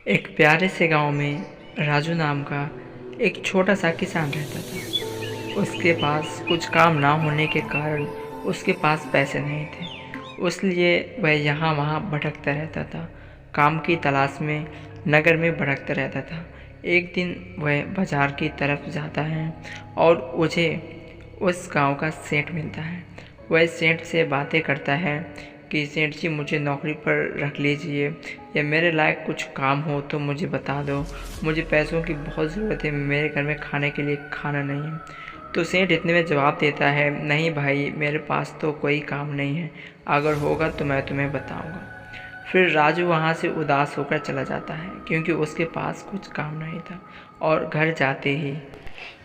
एक प्यारे से गांव में राजू नाम का एक छोटा सा किसान रहता था। उसके पास कुछ काम ना होने के कारण उसके पास पैसे नहीं थे, इसलिए वह यहाँ वहाँ भटकता रहता था। काम की तलाश में नगर में भटकता रहता था। एक दिन वह बाजार की तरफ जाता है और उसे उस गांव का सेठ मिलता है। वह सेठ से बातें करता है कि सेठ जी, मुझे नौकरी पर रख लीजिए या मेरे लायक कुछ काम हो तो मुझे बता दो। मुझे पैसों की बहुत ज़रूरत है, मेरे घर में खाने के लिए खाना नहीं है। तो सेठ इतने में जवाब देता है, नहीं भाई, मेरे पास तो कोई काम नहीं है, अगर होगा तो मैं तुम्हें बताऊंगा। फिर राजू वहाँ से उदास होकर चला जाता है क्योंकि उसके पास कुछ काम नहीं था। और घर जाते ही,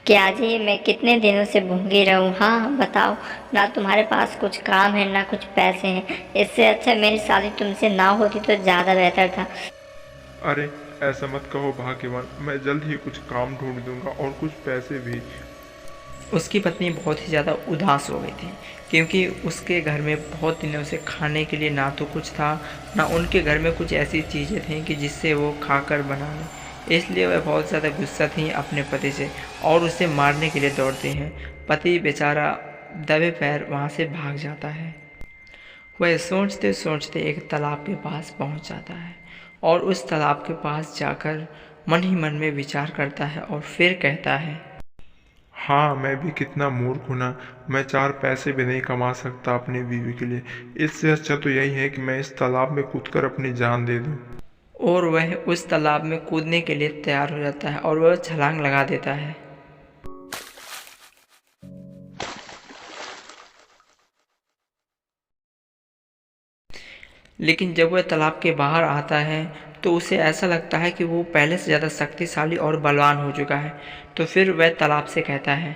क्या जी, मैं कितने दिनों से भूखी रहूं? हाँ बताओ ना, तुम्हारे पास कुछ काम है ना कुछ पैसे हैं। इससे अच्छा मेरी शादी तुमसे ना होती तो ज़्यादा बेहतर था। अरे, ऐसा मत कहो भाग्यवान। मैं जल्द ही कुछ काम ढूंढ दूंगा और कुछ पैसे भी। उसकी पत्नी बहुत ही ज़्यादा उदास हो गई थी क्योंकि उसके घर में बहुत दिनों से खाने के लिए ना तो कुछ था, ना उनके घर में कुछ ऐसी चीज़ें थीं कि जिससे वो खाकर बना लें। इसलिए वह बहुत ज़्यादा गुस्सा थी अपने पति से और उसे मारने के लिए दौड़ती हैं। पति बेचारा दबे पैर वहाँ से भाग जाता है। वह सोचते सोचते एक तालाब के पास पहुँच जाता है और उस तालाब के पास जाकर मन ही मन में विचार करता है और फिर कहता है, हाँ, मैं भी कितना मूर्ख हूं ना। मैं 4 पैसे भी नहीं कमा सकता अपनी बीवी के लिए। इससे अच्छा तो यही है कि मैं इस तालाब में कूदकर अपनी जान दे दूं। और वह उस तालाब में कूदने के लिए तैयार हो जाता है और वह छलांग लगा देता है। लेकिन जब वह तालाब के बाहर आता है तो उसे ऐसा लगता है कि वो पहले से ज़्यादा शक्तिशाली और बलवान हो चुका है। तो फिर वह तालाब से कहता है,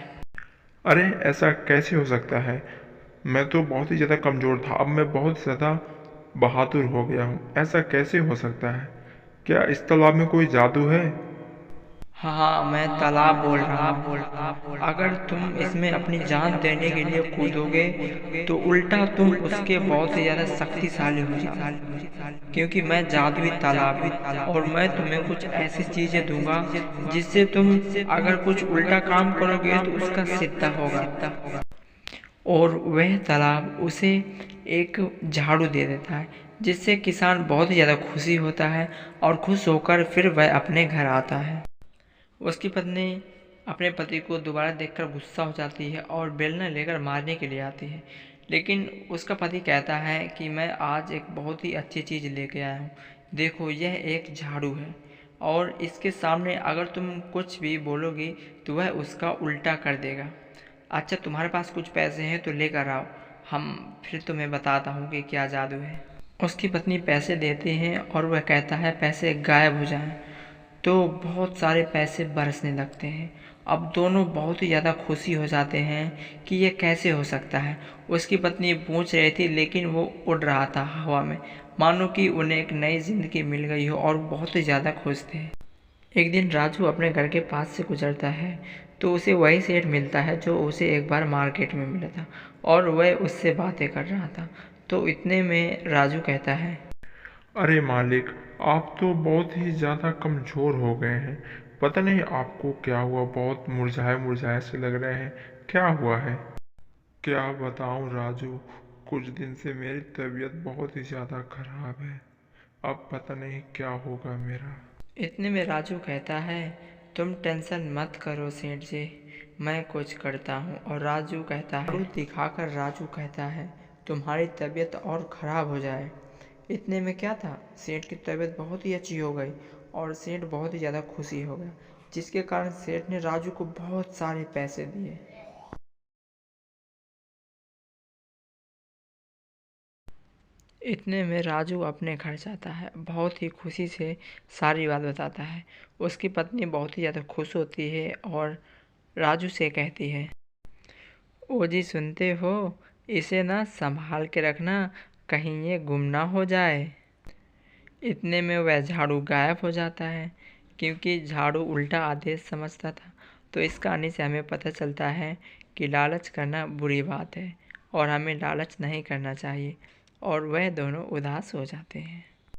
अरे, ऐसा कैसे हो सकता है? मैं तो बहुत ही ज़्यादा कमज़ोर था, अब मैं बहुत ज़्यादा बहादुर हो गया हूँ। ऐसा कैसे हो सकता है? क्या इस तालाब में कोई जादू है? हाँ हाँ, मैं तालाब बोल रहा हूँ। अगर तुम इसमें अपनी जान देने के लिए कूदोगे तो उल्टा तुम उसके बहुत ही ज़्यादा शक्तिशाली हो जाओगे, क्योंकि मैं जादुई तालाब हूँ और मैं तुम्हें कुछ ऐसी चीज़ें दूंगा जिससे तुम अगर कुछ उल्टा काम करोगे तो उसका सिद्धा होगा। और वह तालाब उसे एक झाड़ू दे देता है जिससे किसान बहुत ही ज़्यादा खुशी होता है और खुश होकर फिर वह अपने घर आता है। उसकी पत्नी अपने पति को दोबारा देखकर गुस्सा हो जाती है और बेलना लेकर मारने के लिए आती है। लेकिन उसका पति कहता है कि मैं आज एक बहुत ही अच्छी चीज़ लेके आया हूँ, देखो यह एक झाड़ू है और इसके सामने अगर तुम कुछ भी बोलोगी तो वह उसका उल्टा कर देगा। अच्छा, तुम्हारे पास कुछ पैसे हैं तो लेकर आओ, हम फिर तुम्हें बताता हूँ कि क्या जादू है। उसकी पत्नी पैसे देती हैं और वह कहता है पैसे गायब हो जाएं। तो बहुत सारे पैसे बरसने लगते हैं। अब दोनों बहुत ही ज़्यादा खुशी हो जाते हैं कि ये कैसे हो सकता है। उसकी पत्नी पूछ रही थी लेकिन वो उड़ रहा था हवा में, मानो कि उन्हें एक नई ज़िंदगी मिल गई हो और बहुत ही ज़्यादा खुश थे। एक दिन राजू अपने घर के पास से गुजरता है तो उसे वही सेठ मिलता है जो उसे एक बार मार्केट में मिला था और वह उससे बातें कर रहा था। तो इतने में राजू कहता है, अरे मालिक, आप तो बहुत ही ज़्यादा कमज़ोर हो गए हैं। पता नहीं आपको क्या हुआ, बहुत मुरझाए मुरझाए से लग रहे हैं। क्या हुआ है? क्या बताऊं राजू, कुछ दिन से मेरी तबीयत बहुत ही ज़्यादा खराब है। अब पता नहीं क्या होगा मेरा। इतने में राजू कहता है, तुम टेंशन मत करो सेठ जी, मैं कुछ करता हूँ। और राजू कहता है, झाड़ू दिखाकर राजू कहता है, तुम्हारी तबीयत और ख़राब हो जाए। इतने में क्या था, सेठ की तबीयत बहुत ही अच्छी हो गई और सेठ बहुत ही ज़्यादा खुशी हो गया, जिसके कारण सेठ ने राजू को बहुत सारे पैसे दिए। इतने में राजू अपने घर जाता है, बहुत ही खुशी से सारी बात बताता है। उसकी पत्नी बहुत ही ज़्यादा खुश होती है और राजू से कहती है, ओ जी सुनते हो, इसे ना संभाल के रखना, कहीं ये गुम ना हो जाए। इतने में वह झाड़ू गायब हो जाता है क्योंकि झाड़ू उल्टा आदेश समझता था। तो इस कहानी से हमें पता चलता है कि लालच करना बुरी बात है और हमें लालच नहीं करना चाहिए। और वह दोनों उदास हो जाते हैं।